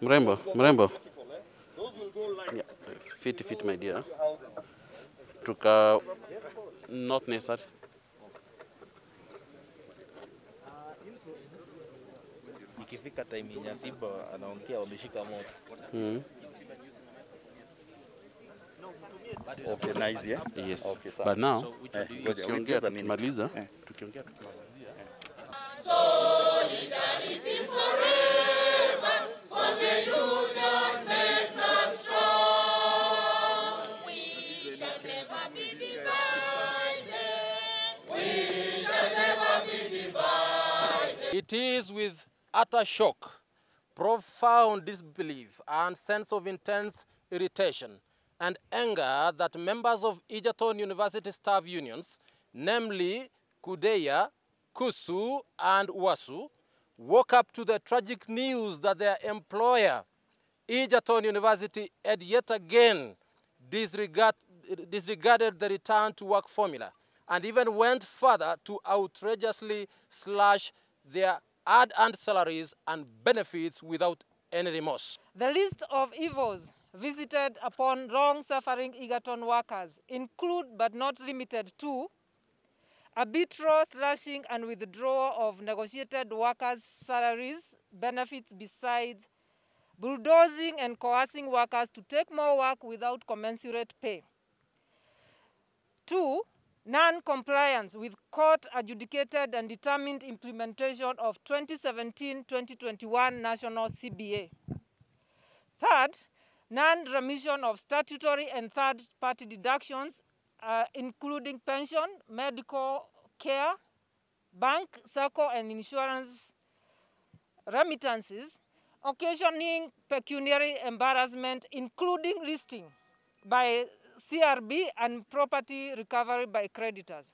Mrembo, mrembo. Yeah, fit, my dear. Tuka, not necessary. Ikifika time ya Simba anaongea wameshika moto. Okay, nice, yeah? Yes. Okay, but now, tukiongea tukimaliza. Solidarity forever, for the union makes us strong. We shall never be divided. We shall never be divided. It is with utter shock, profound disbelief, and sense of intense irritation and anger that members of Egerton University staff unions, namely Kudeya, Kusu, and Wasu, woke up to the tragic news that their employer, Egerton University, had yet again disregarded the return to work formula and even went further to outrageously slash their hard-earned salaries and benefits without any remorse. The list of evils visited upon long-suffering Egerton workers include but not limited to arbitrary slashing and withdrawal of negotiated workers' salaries, benefits, besides bulldozing and coercing workers to take more work without commensurate pay. 2. Non-compliance with court-adjudicated and determined implementation of 2017-2021 National CBA. 3rd, non-remission of statutory and third-party deductions, including pension, medical care, bank, circle, and insurance remittances, occasioning pecuniary embarrassment, including listing by CRB and property recovery by creditors.